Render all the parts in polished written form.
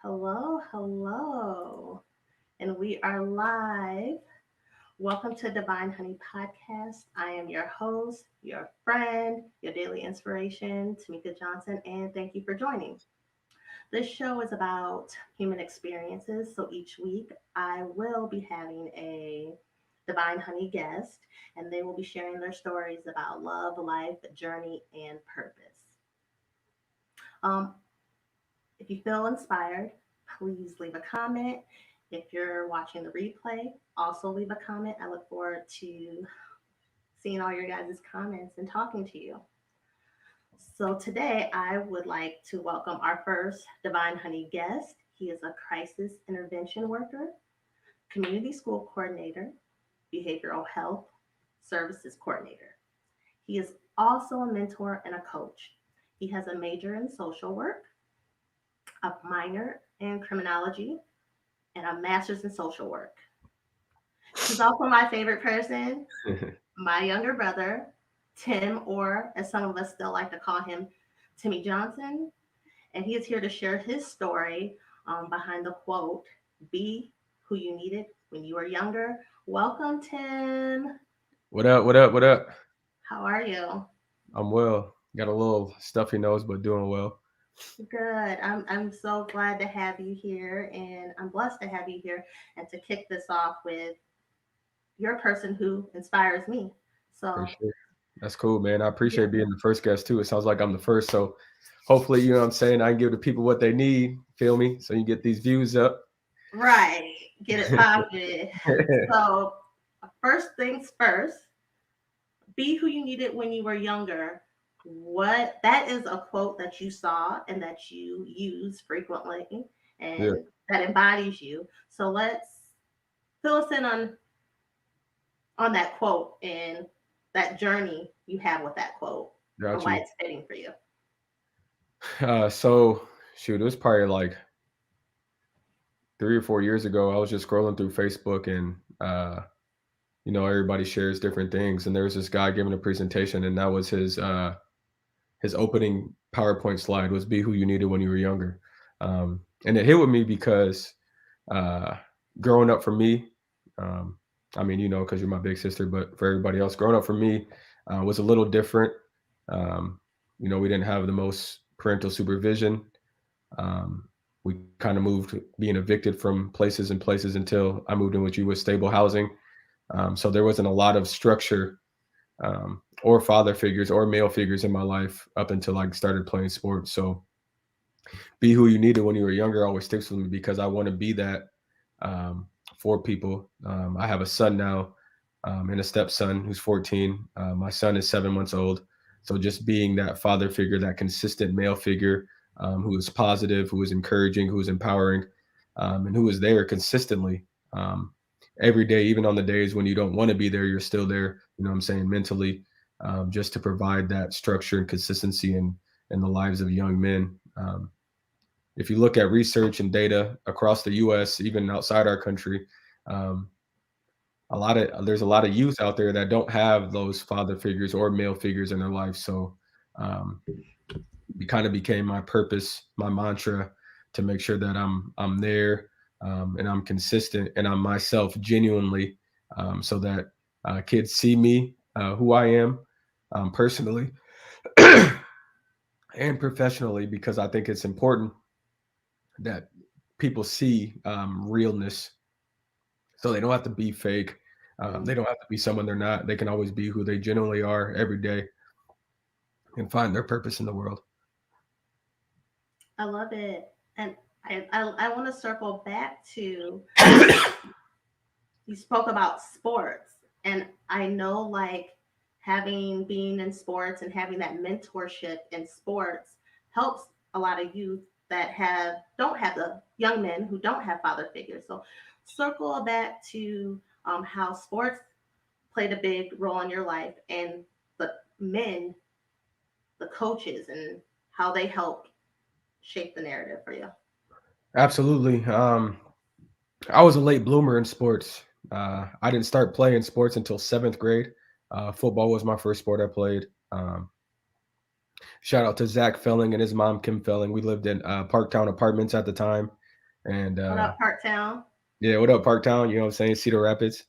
Hello, hello. And we are live. Welcome to Divine Honey Podcast. I am your host, your friend, your daily inspiration, Tamika Johnson, and thank you for joining. This show is about human experiences. So each week I will be having a Divine Honey guest, and they will be sharing their stories about love, life, journey, and purpose. Um, If you feel inspired, please leave a comment. If you're watching the replay, also leave a comment. I look forward to seeing all your guys' comments and talking to you. So today I would like to welcome our first Divine Honey guest. He is a crisis intervention worker, community school coordinator, behavioral health services coordinator. He is also a mentor and a coach. He has a major in social work, a minor in criminology, and a master's in social work. He's also my favorite person, my younger brother, Tim Orr, as some of us still like to call him, Timmy Johnson. And he is here to share his story behind the quote, be who you needed when you were younger. Welcome, Tim. What up? What up? What up? How are you? I'm well. Got a little stuffy nose, but doing well. Good. I'm so glad to have you here, and I'm blessed to have you here and to kick this off with your person who inspires me. For So, sure. That's cool, man. I yeah. appreciate being the first guest too. It sounds like I'm the first. So hopefully, you know what I'm saying, I can give the people what they need. Feel me? So you get these views up. Right. Get it popping. So, first things first, be who you needed when you were younger. What that is a quote that you saw and that you use frequently Yeah, and that embodies you. So let's fill us in on that quote and that journey you have with that quote and got why you. it's fitting for you. So shoot, it was probably like 3 or 4 years ago. I was just scrolling through Facebook and everybody shares different things. And there was this guy giving a presentation, and that was his opening PowerPoint slide was "Be who you needed when you were younger," and it hit with me because uh, growing up for me, um, I mean, because you're my big sister, but for everybody else, growing up for me was a little different. Um, we didn't have the most parental supervision. We kind of moved being evicted from places and places until I moved in with you with stable housing. So there wasn't a lot of structure or father figures or male figures in my life up until I started playing sports. So be who you needed when you were younger always sticks with me because I want to be that for people. I have a son now and a stepson who's 14. My son is 7 months old. So just being that father figure, that consistent male figure who is positive, who is encouraging, who is empowering, and who is there consistently every day, even on the days when you don't want to be there, you're still there. You know what I'm saying? Mentally, just to provide that structure and consistency in the lives of young men. If you look at research and data across the U.S., even outside our country, um, there's a lot of youth out there that don't have those father figures or male figures in their life. So um, it kind of became my purpose, my mantra, to make sure that I'm there and I'm consistent and I'm myself genuinely, so that kids see me, who I am personally and professionally, because I think it's important that people see realness, so they don't have to be fake. Mm, They don't have to be someone they're not. They can always be who they genuinely are every day and find their purpose in the world. I love it. And I want to circle back to you spoke about sports, and I know like having being in sports and having that mentorship in sports helps a lot of youth that have don't have the young men who don't have father figures. So circle back to how sports played a big role in your life and the men, the coaches, and how they help shape the narrative for you. Absolutely. I was a late bloomer in sports. I didn't start playing sports until seventh grade. Football was my first sport I played. Shout out to Zach Felling and his mom Kim Felling. We lived in Parktown Apartments at the time. And What up, Parktown? yeah, what up, Parktown? You know what I'm saying? Cedar Rapids.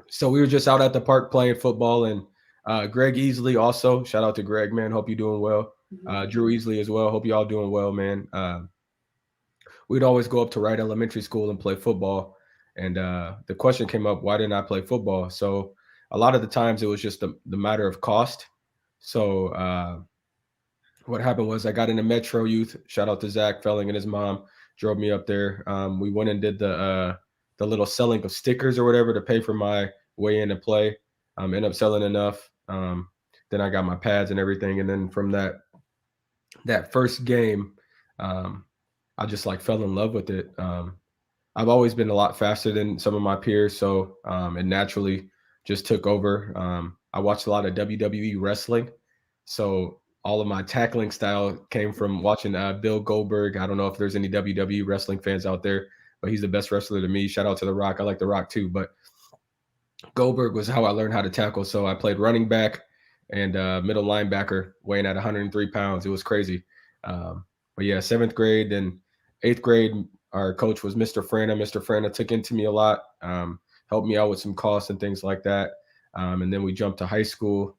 So we were just out at the park playing football, and Greg Easley also. Shout out to Greg, man. Hope you're doing well. Mhm. Drew Easley as well. Hope you all doing well, man. We'd always go up to Wright Elementary School and play football. And the question came up, why didn't I play football? So a lot of the times it was just the matter of cost. So what happened was I got into Metro Youth. Shout out to Zach Felling and his mom drove me up there. We went and did the little selling of stickers or whatever to pay for my way in to play. Ended up selling enough. Then I got my pads and everything, and then from that first game, um, I just like fell in love with it. I've always been a lot faster than some of my peers, so it naturally just took over. I watched a lot of WWE wrestling, so all of my tackling style came from watching Bill Goldberg. I don't know if there's any WWE wrestling fans out there, but he's the best wrestler to me. Shout out to The Rock. I like The Rock too, but Goldberg was how I learned how to tackle. So I played running back and middle linebacker, weighing at 103 pounds. It was crazy. But yeah, seventh grade, then eighth grade, our coach was Mr. Frana. Mr. Frana took into me a lot, helped me out with some costs and things like that. And then we jumped to high school.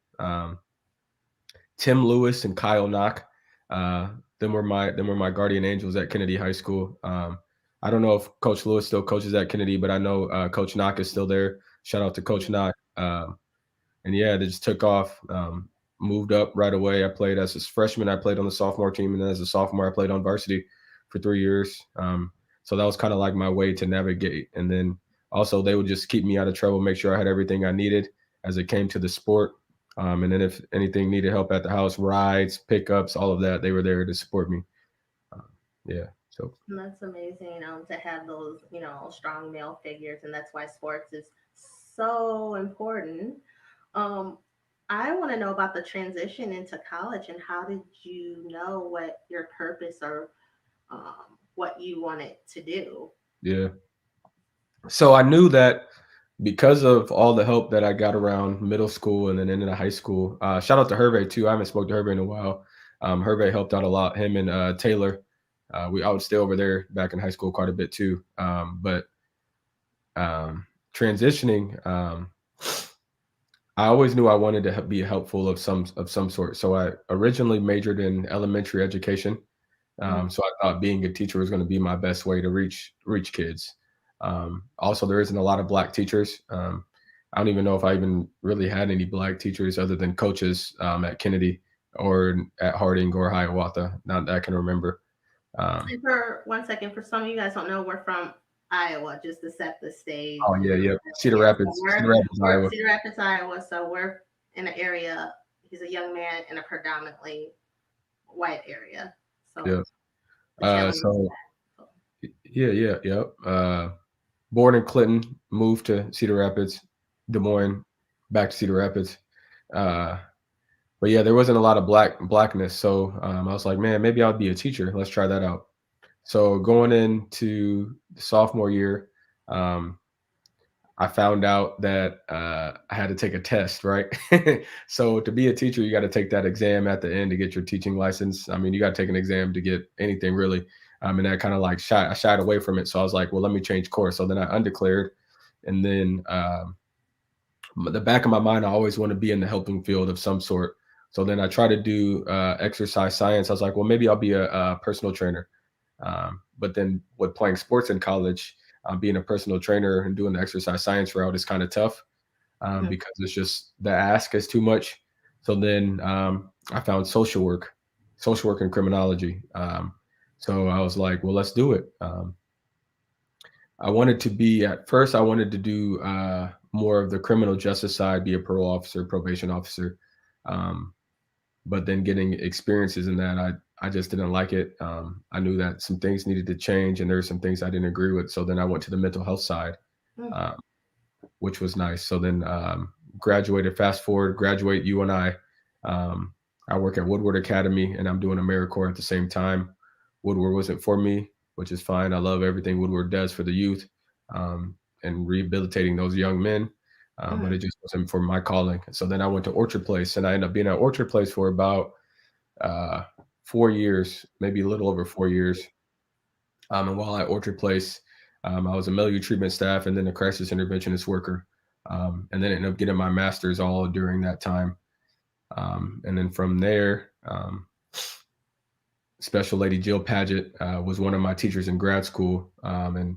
Tim Lewis and Kyle Knock. Uh, then were my guardian angels at Kennedy High School. I don't know if Coach Lewis still coaches at Kennedy, but I know Coach Knock is still there. Shout out to Coach Knock. And yeah, they just took off. Moved up right away. I played as a freshman. I played on the sophomore team, and then as a sophomore, I played on varsity for 3 years. So that was kind of like my way to navigate. And then also they would just keep me out of trouble, make sure I had everything I needed as it came to the sport. And then if anything needed help at the house, rides, pickups, all of that, they were there to support me. Um, yeah. So That's amazing to have those, strong male figures, and that's why sports is so important. Um, I want to know about the transition into college and how did you know what your purpose or what you wanted to do? yeah. So I knew that because of all the help that I got around middle school and then into high school. Shout out to Hervey too. I haven't spoke to Hervey in a while. Hervey helped out a lot. Him and Taylor. I would stay over there back in high school quite a bit too. But transitioning, I always knew I wanted to be helpful of some sort. So I originally majored in elementary education. Mm, So I thought being a teacher was going to be my best way to reach kids. Also, there isn't a lot of black teachers. I don't even know if I even really had any black teachers other than coaches at Kennedy or at Harding or Hiawatha. Not that I can remember. Um, And for 1 second, for some of you guys don't know, we're from Iowa, just to set the stage. oh yeah, yeah, Cedar Yeah, so Rapids, Cedar Rapids, we're Iowa. Cedar Rapids, Iowa. So we're in an area. He's a young man in a predominantly white area. So Yeah. the challenges of So that. So, yeah, yeah, yep. Born in Clinton, moved to Cedar Rapids, Des Moines, back to Cedar Rapids. Uh, but yeah, there wasn't a lot of blackness. So I was like, man, maybe I'll be a teacher. Let's try that out. So going into the sophomore year, um, I found out that I had to take a test, right? So to be a teacher, you got to take that exam at the end to get your teaching license. I mean, you got to take an exam to get anything really. And that kind of like I shied away from it. So I was like, well, let me change course. So then I undeclared, and then the back of my mind, I always want to be in the helping field of some sort. So then I try to do exercise science. I was like, well, maybe I'll be a personal trainer. But then with playing sports in college, being a personal trainer and doing the exercise science route is kind of tough mhm, because it's just the ask is too much. So then I found social work and criminology. So I was like, well, let's do it. I wanted to be at first. I wanted to do more of the criminal justice side, be a parole officer, probation officer. Um, but then getting experiences in that, I just didn't like it. I knew that some things needed to change, and there were some things I didn't agree with. So then I went to the mental health side, mm, um, which was nice. So then graduated. Fast forward, graduate UNI. Um, I work at Woodward Academy, and I'm doing AmeriCorps at the same time. Woodward wasn't for me, which is fine. I love everything Woodward does for the youth um, and rehabilitating those young men. But mhm. it just wasn't for my calling. So then I went to Orchard Place, and I ended up being at Orchard Place for about uh, 4 years, maybe a little over 4 years. And while at Orchard Place, I was a milieu treatment staff and then a crisis interventionist worker. And then ended up getting my master's all during that time. And then from there, Special Lady Jill Paget was one of my teachers in grad school, and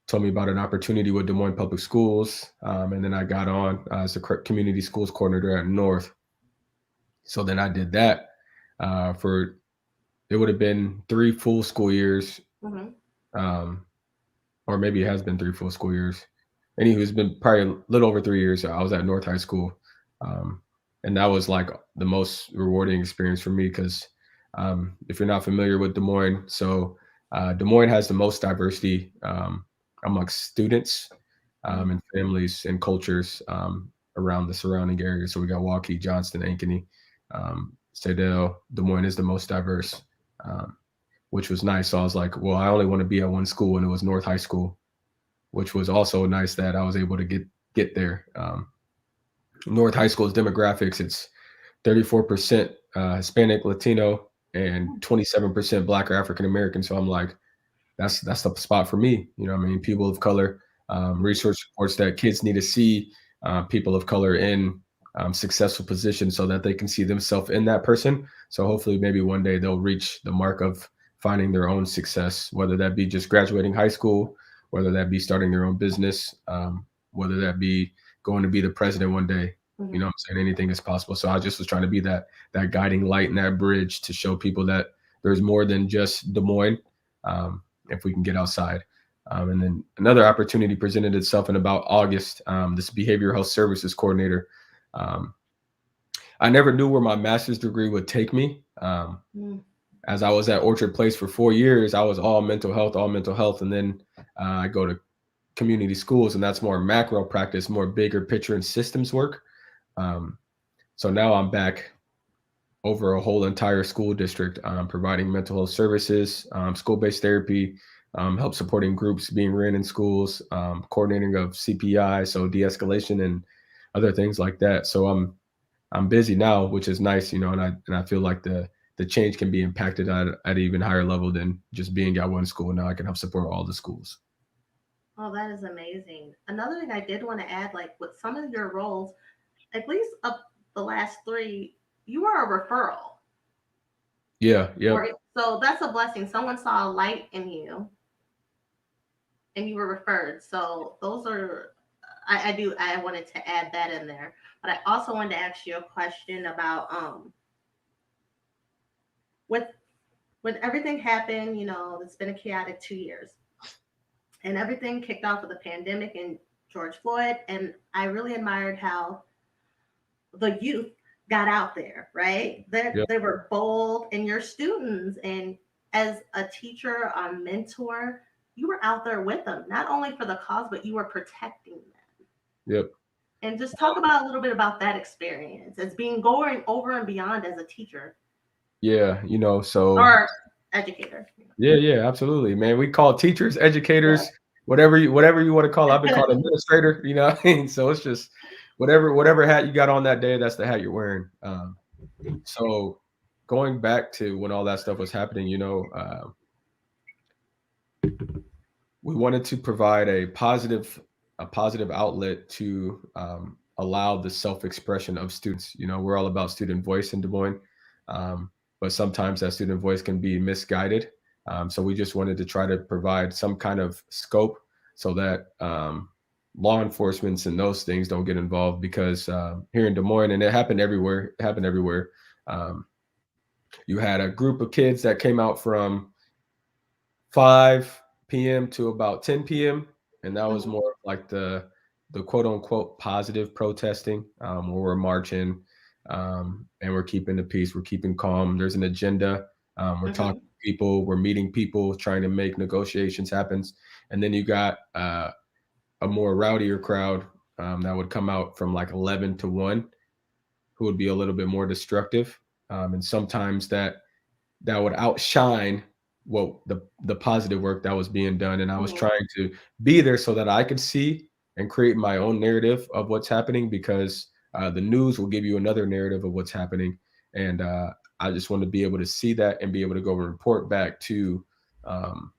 told me about an opportunity with Des Moines Public Schools. And then I got on as a community schools coordinator at North. So then I did that for, it would have been 3 full school years. Mm-hmm. Um, or maybe it has been 3 full school years. Anywho, it's been probably a little over 3 years. I was at North High School, um, and that was like the most rewarding experience for me because if you're not familiar with Des Moines, so Des Moines has the most diversity amongst students Mm-hmm. and families and cultures around the surrounding area. So we got Waukee, Johnston, Ankeny, Sadell. Des Moines is the most diverse. Which was nice. So I was like, well, I only want to be at one school, and it was North High School, which was also nice that I was able to get there. North High School's demographics, it's 34% Hispanic, Latino, and 27% Black or African American. So I'm like, that's the spot for me. You know what I mean? People of color. Research reports that kids need to see people of color in successful positions so that they can see themselves in that person. So hopefully, maybe one day they'll reach the mark of finding their own success, whether that be just graduating high school, whether that be starting their own business, whether that be going to be the president one day. You Mm-hmm. know what I'm saying? Anything is possible. So I just was trying to be that guiding light and that bridge to show people that there's more than just Des Moines. If we can get outside. And then another opportunity presented itself in about August. This behavioral health services coordinator. Um, I never knew where my master's degree would take me. Mm-hmm. As I was at Orchard Place for 4 years, I was all mental health, and then I go to community schools, and that's more macro practice, more bigger picture and systems work. Um, so now I'm back over a whole entire school district, providing mental health services, school-based therapy, help supporting groups being ran in schools, coordinating of CPI, so de-escalation and other things like that. So I'm busy now, which is nice, and I feel like the change can be impacted at an even higher level than just being at one school. Now I can help support all the schools. Oh, that is amazing. Another thing I did want to add, like with some of your roles, at least up the last three, you are a referral. Yeah, Or yep, so that's a blessing. Someone saw a light in you and you were referred. So those are I wanted to add that in there. But I also wanted to ask you a question about with when everything happened, it's been a chaotic 2 years. And everything kicked off with the pandemic and George Floyd. And I really admired how the youth got out there, right? yep, They were bold, and your students, and as a teacher, a mentor, you were out there with them, not only for the cause, but you were protecting them. yep. And just talk about a little bit about that experience as being going over and beyond as a teacher Yeah, so or educator. yeah, yeah, absolutely, man. We call teachers, Yeah. educators, whatever you want to call it. I've been called administrator, what I mean? So it's just whatever hat you got on that day, that's the hat you're wearing. So going back to when all that stuff was happening, we wanted to provide a positive outlet to allow the self-expression of students. We're all about student voice in Des Moines, but sometimes that student voice can be misguided. So we just wanted to try to provide some kind of scope so that law enforcement and those things don't get involved, because here in Des Moines, and it happened everywhere. Um, you had a group of kids that came out from 5 p.m. to about 10 p.m. And that was Mhm, more of like the quote unquote positive protesting, where we're marching, and we're keeping the peace, we're keeping calm. There's an agenda. We're talking mhm, to people, we're meeting people, trying to make negotiations happen. And then you got a more rowdier crowd that would come out from like 11 to 1, who would be a little bit more destructive. And sometimes that would outshine what the positive work that was being done. And I was mhm. trying to be there so that I could see and create my own narrative of what's happening, because the news will give you another narrative of what's happening. And I just want to be able to see that and be able to go and report back to um,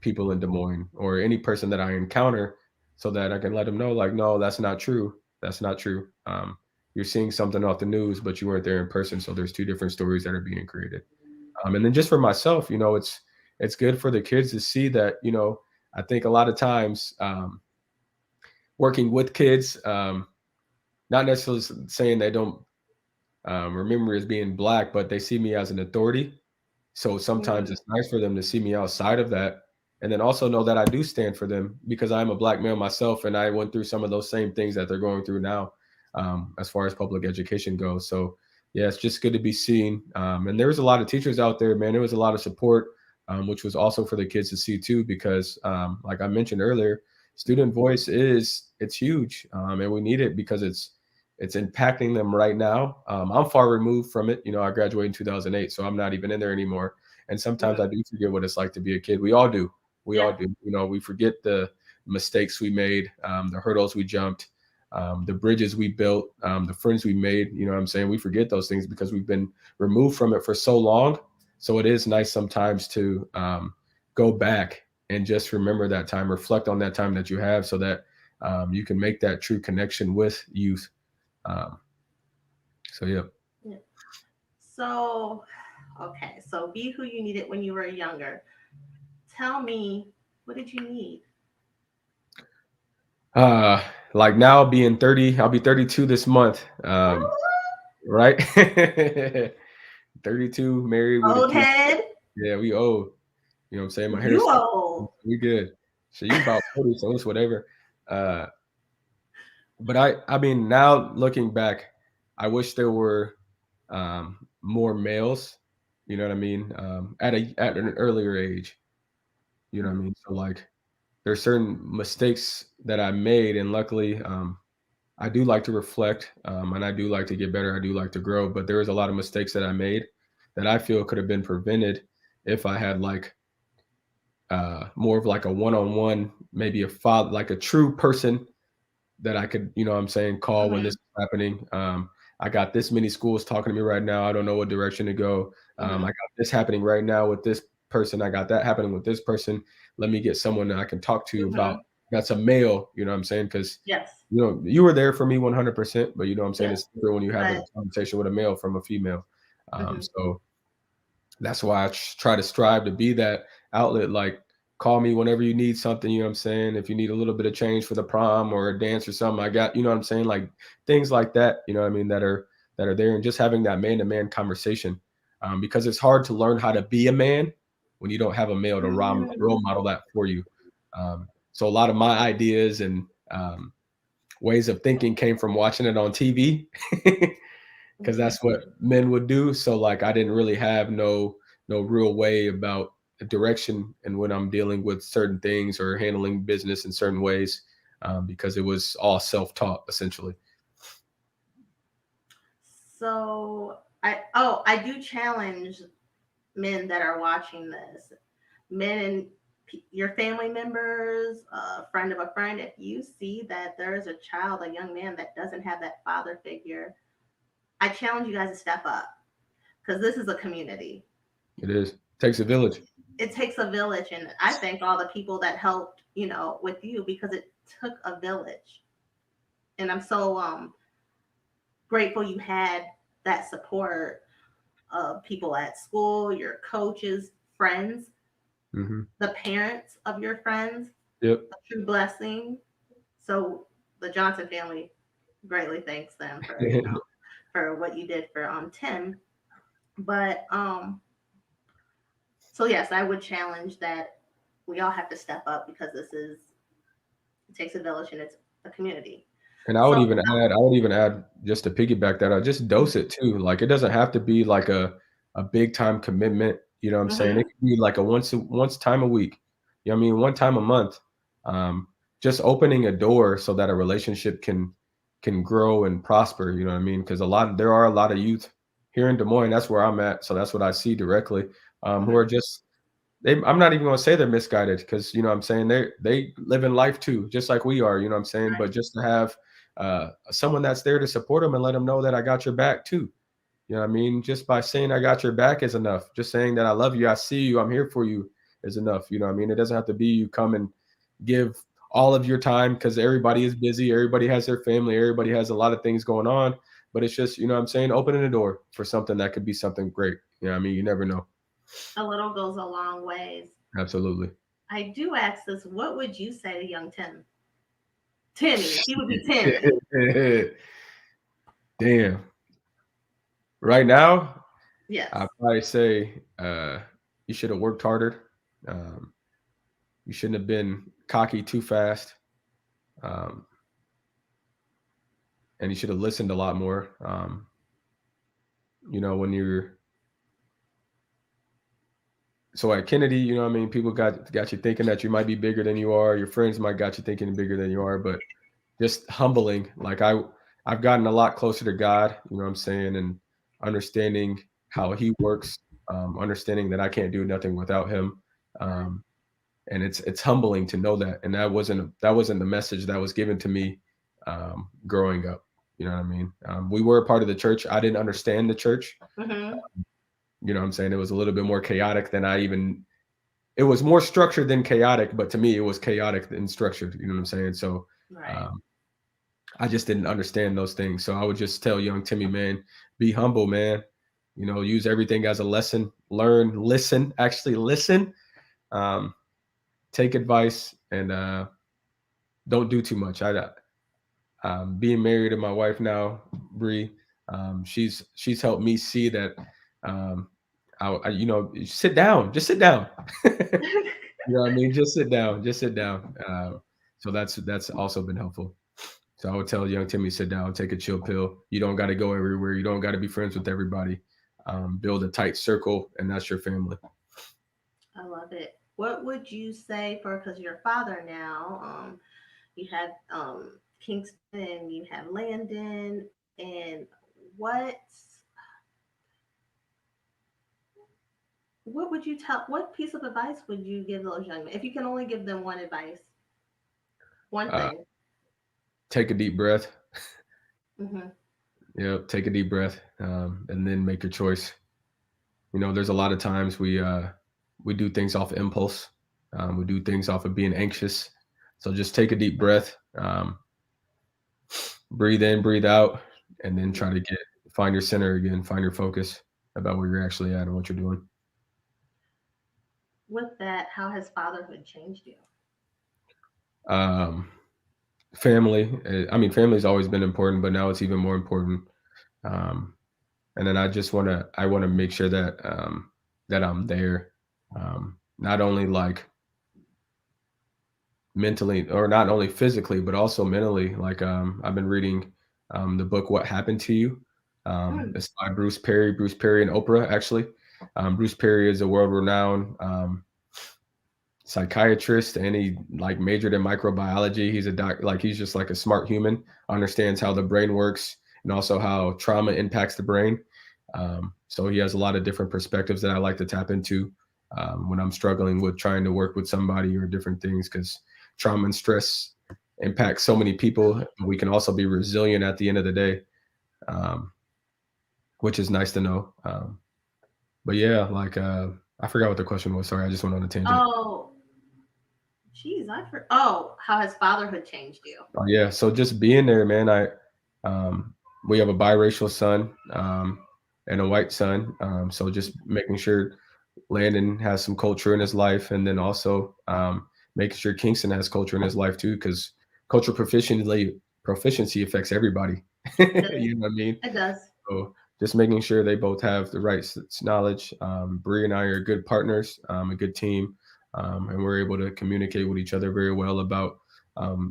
people in Des Moines or any person that I encounter, so that I can let them know, like, no, that's not true. That's not true. You're seeing something off the news, but you weren't there in person. So there's two different stories that are being created. And then just for myself, it's good for the kids to see that, I think a lot of times, working with kids, not necessarily saying they don't remember as being black, but they see me as an authority. So sometimes Mm, it's nice for them to see me outside of that, and then also know that I do stand for them because I'm a black male myself, and I went through some of those same things that they're going through now, as far as public education goes. So yeah, it's just good to be seen. And there was a lot of teachers out there, man. There was a lot of support, which was also for the kids to see too, because like I mentioned earlier, student voice it's huge, and we need it because it's impacting them right now. I'm far removed from it. I graduated in 2008, so I'm not even in there anymore. And sometimes I mm, do forget what it's like to be a kid. We all do. We yeah. all do. We forget the mistakes we made, the hurdles we jumped, the bridges we built, the friends we made. You know what I'm saying? We forget those things because we've been removed from it for so long. So it is nice sometimes to go back and just remember that time, reflect on that time that you have, so that you can make that true connection with youth. um, so yeah. Yeah. So, okay. So be who you needed when you were younger. Tell me, what did you need? Uh like now being 30, I'll be 32 this month. Right? 32, married with a Old kid. head, Yeah, we old. You know what I'm saying? My hair's you old. we good. So you about 40, so it's whatever. Uh but I mean, now looking back, I wish there were more males, you know what I mean? At an earlier age, you know what I Mhm. mean? So like there's certain mistakes that I made, and luckily, I do like to reflect, and I do like to get better. I do like to grow, but there was a lot of mistakes that I made that I feel could have been prevented if I had like more of like a one-on-one, maybe a father, like a true person that I could, you know what I'm saying, call when this Mhm. is happening. I got this many schools talking to me right now. I don't know what direction to go. I Mhm. got this happening right now with this person. I got that happening with this person. Let me get someone that I can talk to about, Mhm. that's a male, you know what I'm saying? Because Yes. you were there for me 100%, but you know what I'm saying? Yes. It's different when you have a But conversation with a male from a female. mhm. So that's why I try to strive to be that outlet. Like, call me whenever you need something. You know what I'm saying? If you need a little bit of change for the prom or a dance or something, I got. You know what I'm saying? Like things like that. You know what I mean? That are there, and just having that man to man conversation, because it's hard to learn how to be a man when you don't have a male to role Mm. model that for you. So a lot of my ideas and ways of thinking came from watching it on TV. Because Mhm. that's what men would do. So like I didn't really have no real way about the direction and when I'm dealing with certain things or handling business in certain ways, because it was all self-taught essentially. So I do challenge men that are watching this, men and your family members, a friend of a friend. If you see that there is a child, a young man that doesn't have that father figure, I challenge you guys to step up because this is a community. It is. Takes a village. It takes a village, and I thank all the people that helped, with you because it took a village. And I'm so grateful you had that support of people at school, your coaches, friends, Hmm. the parents of your friends, Yep. a true blessing. So the Johnson family greatly thanks them for for what you did for Tim. But so yes, I would challenge that we all have to step up because it takes a village and it's a community. And So I would even add, just to piggyback that, I just dose it too. Like it doesn't have to be like a big time commitment. You know what I'm saying? It mhm, could be like a once time a week. You know what I mean? One time a month. Um, just opening a door so that a relationship can grow and prosper. You know what I mean? Because there are a lot of youth here in Des Moines. That's where I'm at. So that's what I see directly. Who mhm, are just I'm not even gonna say they're misguided because you know what I'm saying they live in life too, just like we are. You know what I'm saying? right. But just to have someone that's there to support them and let them know that I got your back too. You know what I mean? Just by saying I got your back is enough. Just saying that I love you, I see you, I'm here for you. is enough. You know what I mean? It doesn't have to be you come and give all of your time because everybody is busy, everybody has their family, everybody has a lot of things going on. But it's just, you know what I'm saying, opening the door for something that could be something great. You know what I mean? You never know. A little goes a long ways. Absolutely. I do ask this, what would you say to young Tim? Timmy. He would be Timmy. Damn. Right now, Yes. I'd probably say you should have worked harder. Um, you shouldn't have been cocky too fast. Um, and you should have listened a lot more. When you're so at Kennedy, you know what I mean, people got you thinking that you might be bigger than you are. Your friends might got you thinking bigger than you are, but just humbling. Like I've gotten a lot closer to God, you know what I'm saying, and understanding how he works, understanding that I can't do nothing without him. Right. Um, and it's humbling to know that. And that wasn't the message that was given to me growing up. You know what I mean? We were a part of the church. I didn't understand the church. Mm-hmm. You know what I'm saying? It was a little bit more chaotic than I even it was more structured than chaotic, but to me it was chaotic and structured. You know what I'm saying? So Right. um, I just didn't understand those things. So I would just tell young Timmy, man, be humble, man. Use everything as a lesson. Learn, listen, actually listen, um, take advice, and don't do too much. Being married to my wife now, Bree, she's helped me see that. Um, sit down, just sit down. You know what I mean? Just sit down, just sit down. So that's also been helpful. So I would tell young Timmy, sit down, take a chill pill. You don't got to go everywhere. You don't got to be friends with everybody. Build a tight circle, and that's your family. I love it. What would you say for, because you're a father now, you have Kingston, you have Landon, and what what would you tell? What piece of advice would you give those young men if you can only give them one advice, one Uh, thing? take a deep breath. Hmm. Take a deep breath, and then make your choice. There's a lot of times we do things off impulse. We do things off of being anxious. So just take a deep breath, breathe in, breathe out, and then try to find your center again, find your focus about where you're actually at and what you're doing. With that, how has fatherhood changed you? Um, family. I mean, family's always been important, but now it's even more important. Um, and then I want to make sure that I'm there, not only like mentally or not only physically, but also mentally. Like I've been reading the book "What Happened to You." Mm. It's by Bruce Perry and Oprah. Actually, Bruce Perry is a world-renowned psychiatrist, and he like majored in microbiology. He's a doc, like he's just like a smart human, understands how the brain works and also how trauma impacts the brain. So he has a lot of different perspectives that I like to tap into when I'm struggling with trying to work with somebody or different things, because trauma and stress impact so many people. We can also be resilient at the end of the day, um, which is nice to know. But yeah, like I forgot what the question was. Sorry, I just went on a tangent. Oh, geez, Oh, how has fatherhood changed you? Oh, yeah. So just being there, man. Um, we have a biracial son, and a white son. So just making sure Landon has some culture in his life, and then also making sure Kingston has culture in his life too, because cultural proficiency affects everybody. It does. You know what I mean? It does. So just making sure they both have the right knowledge. Bree and I are good partners, a good team, and we're able to communicate with each other very well about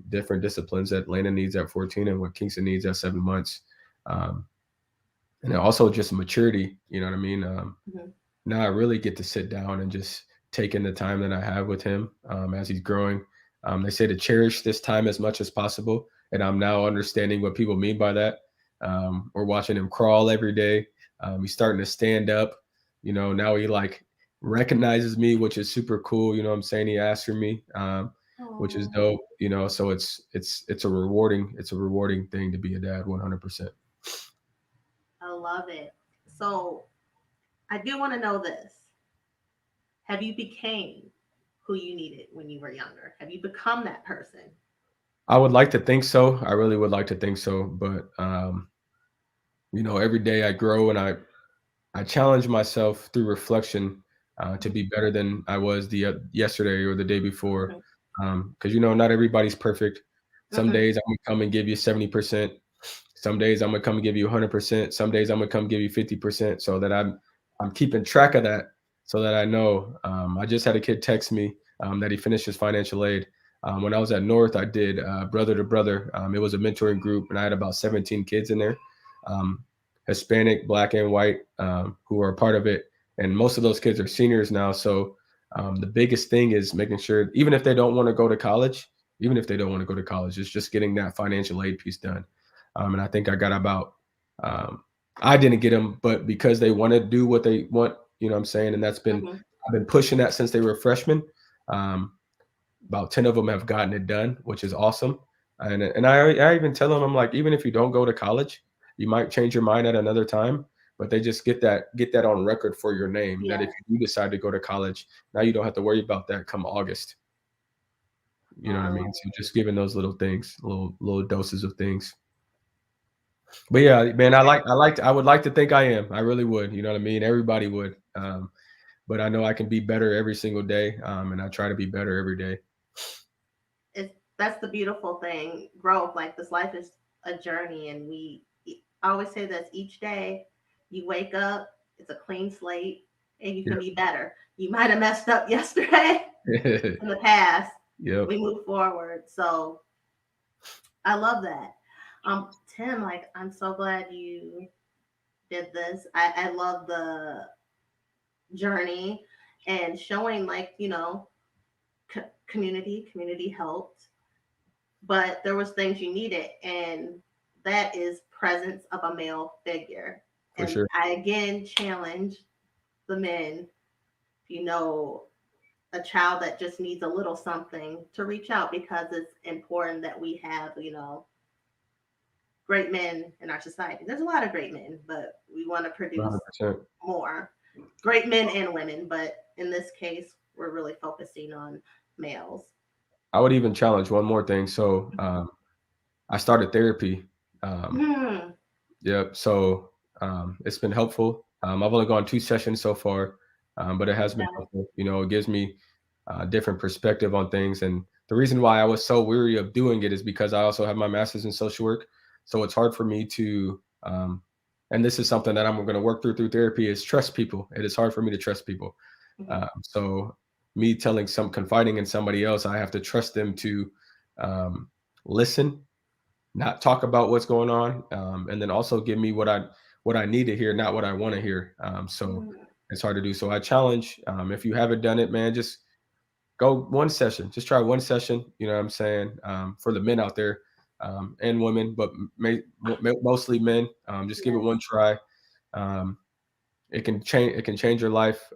different disciplines that Landon needs at 14 and what Kingston needs at 7 months. Um, and then also just maturity, you know what I mean? Hmm. Now I really get to sit down and just take in the time that I have with him as he's growing. They say to cherish this time as much as possible, and I'm now understanding what people mean by that. We're watching him crawl every day. He's starting to stand up. Now he like recognizes me, which is super cool. You know what I'm saying? He asks for me, which is Oh, dope. So it's a rewarding thing to be a dad, 100%. I love it. So I do want to know this. Have you became? who you needed when you were younger? Have you become that person? I would like to think so. I really would like to think so, but every day I grow and I challenge myself through reflection to Mhm, be better than I was the yesterday or the day before. mhm, Because not everybody's perfect. Some mhm. days I'm gonna come and give you 70%. Some days I'm gonna come and give you 100%. Some days I'm gonna come give you 50%, so that I'm keeping track of that, so that I know. I just had a kid text me that he finished his financial aid. When I was at North, I did brother to brother. It was a mentoring group, and I had about 17 kids in there, um, Hispanic, Black, and white, who are a part of it. And most of those kids are seniors now. So the biggest thing is making sure, even if they don't want to go to college, it's just getting that financial aid piece done. And I think I got about, um, I didn't get them, but because they want to do what they want, what I'm saying, and Mhm. I've been pushing that since they were freshmen. Um, about 10 of them have gotten it done, which is awesome. And I even tell them, I'm like, even if you don't go to college, you might change your mind at another time, but they just get that on record for your name, that if Yes. you decide to go to college, now you don't have to worry about that come August. You Oh, know what I I love mean? So just giving those little things, little doses of things. But yeah, man, I would like to think I am. I really would. You know what I mean? Everybody would. But I know I can be better every single day. And I try to be better every day. it's that's the beautiful thing. Growth, like this life is a journey, and I always say this: each day you wake up, it's a clean slate, and you can be better. You might have messed up yesterday Yeah. in the past. Yep. We move forward, so I love that. Tim, like I'm so glad you did this. I love the journey and showing like community helped, but there was things you needed, and that is presence of a male figure. For And sure. I again challenge the men, you know, a child that just needs a little something to reach out, because it's important that we have, great men in our society. There's a lot of great men, but we want to produce 100%. more great men and women, but in this case we're really focusing on males. I would even challenge one more thing. So I started therapy. Um, Hmm. yep. So it's been helpful. I've only gone 2 sessions so far, but it has been Okay. helpful. It gives me a different perspective on things. And the reason why I was so weary of doing it is because I also have my master's in social work. So it's hard for me to, and this is something that I'm going to work through therapy, is trust people. It is hard for me to trust people. Mhm. So me confiding in somebody else, I have to trust them to um, listen, not talk about what's going on, and then also give me what I need to hear, not what I want to hear. So Mhm. it's hard to do. So I challenge, if you haven't done it, man, just go one session. Just try one session. You know what I'm saying? For the men out there, and women, but mostly men. Just give it Yes. one try. Um, it can change. It can change your life.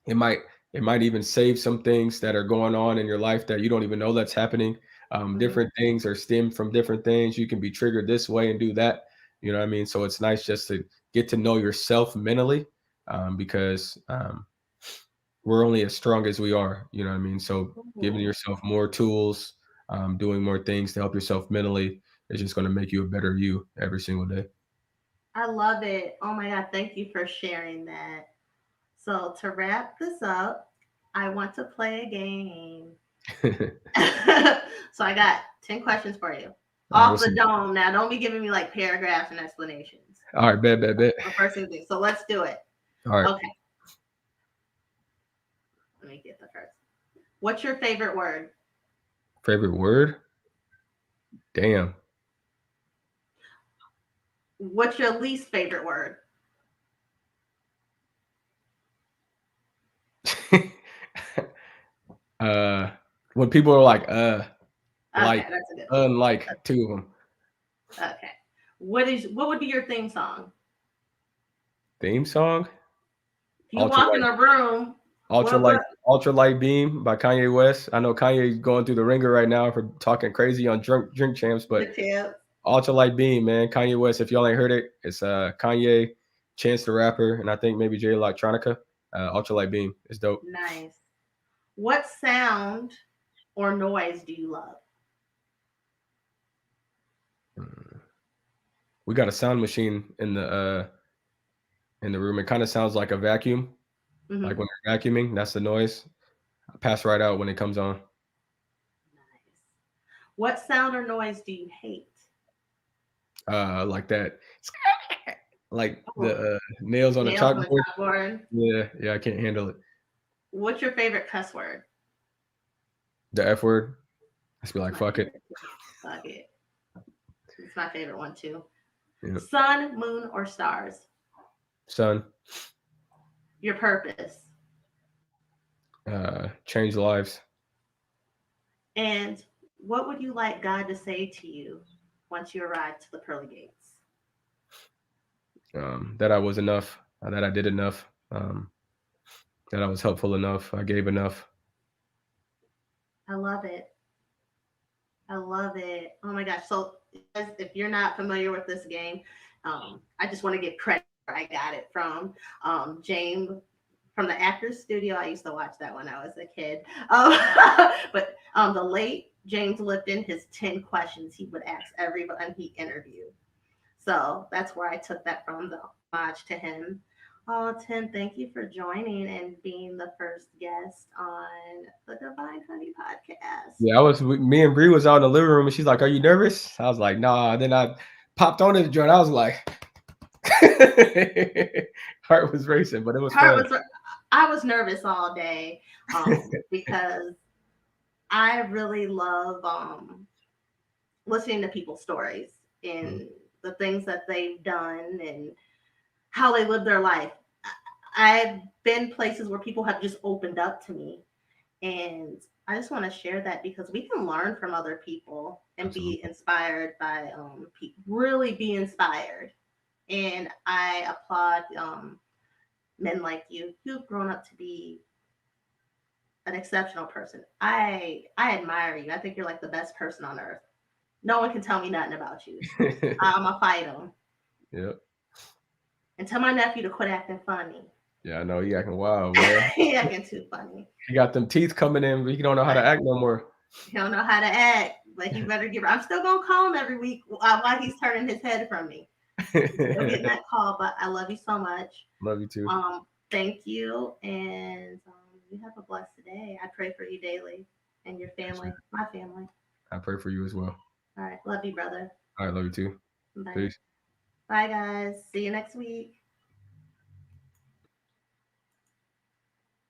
It might it might even save some things that are going on in your life that you don't even know that's happening. Mhm. Different things are stemmed from different things. You can be triggered this way and do that. You know what I mean? So it's nice just to get to know yourself mentally, because we're only as strong as we are. You know what I mean? So giving Mhm. yourself more tools, doing more things to help yourself mentally is just going to make you a better you every single day. I love it. Oh my God, thank you for sharing that. So, to wrap this up, I want to play a game. So, I got 10 questions for you. All right, Off what's the up? dome. Now, don't be giving me like paragraphs and explanations. All right, bet. The first thing. So, let's do it. All right, Okay, let me get the first. What's your favorite word? favorite word? Damn. What's your least favorite word? uh, when people are like, Okay, that's a good one. unlike two of them. Okay. What would be your theme song? Theme song, If you walk in ultralight, a room, what ultralight, ultralight beam by Kanye West. I know Kanye's going through the ringer right now for talking crazy on drink champs, the but tip? ultralight beam, man, Kanye West. If y'all ain't heard it, it's Kanye, Chance the Rapper, and I think maybe Jay Electronica. Ultralight beam is dope. Nice. What sound or noise do you love? Mm. We got a sound machine in the room. It kind of sounds like a vacuum, like Hmm. when you're vacuuming. That's the noise. I pass right out when it comes on. Nice. What sound or noise do you hate? Like that, like the Oh, nails on a nails on the chalkboard. chalkboard. Yeah, yeah, I can't handle it. What's your favorite cuss word? The F word. I just be That's like, my fuck it. favorite. Fuck it. It's my favorite one too. You know, Sun, moon, or stars? son, Your purpose. change lives. And what would you like God to say to you once you arrive to the pearly gates? That I was enough. That I did enough. That I was helpful enough. I gave enough. I love it. I love it. Oh my gosh. So, guys, if you're not familiar with this game, I just want to give credit where I got it from. James from the Actors Studio. I used to watch that when I was a kid. But the late James Lipton, his 10 questions he would ask everyone he interviewed. So that's where I took that from, the homage to him. Oh, Tim, thank you for joining and being the first guest on the Divine Honey podcast. Yeah, me and Bree was out in the living room, and she's like, "Are you nervous?" I was like, "Nah." Then I popped on the joint. I was like, heart was racing, but it was Heart fun. was, I was nervous all day because I really love listening to people's stories Mhm. and the things that they've done and how they live their life. I've been places where people have just opened up to me. And I just want to share that because we can learn from other people and be Absolutely. inspired by really be inspired. And I applaud men like you who've grown up to be an exceptional person. I admire you. I think you're like the best person on earth. No one can tell me nothing about you. I'm a fight them Yep. and tell my nephew to quit acting funny. Yeah, I know he acting wild, boy. He acting too funny. He got them teeth coming in, but he don't know how to But act no more. he don't know how to act. But he better give. I'm still gonna call him every week while he's turning his head from me. Still getting that call, but I love you so much. Love you too. Thank you, and you have a blessed day. I pray for you daily and your family, my family. I pray for you as well. All right, love you, brother. All right, love you too. Bye. Peace. Bye, guys. See you next week.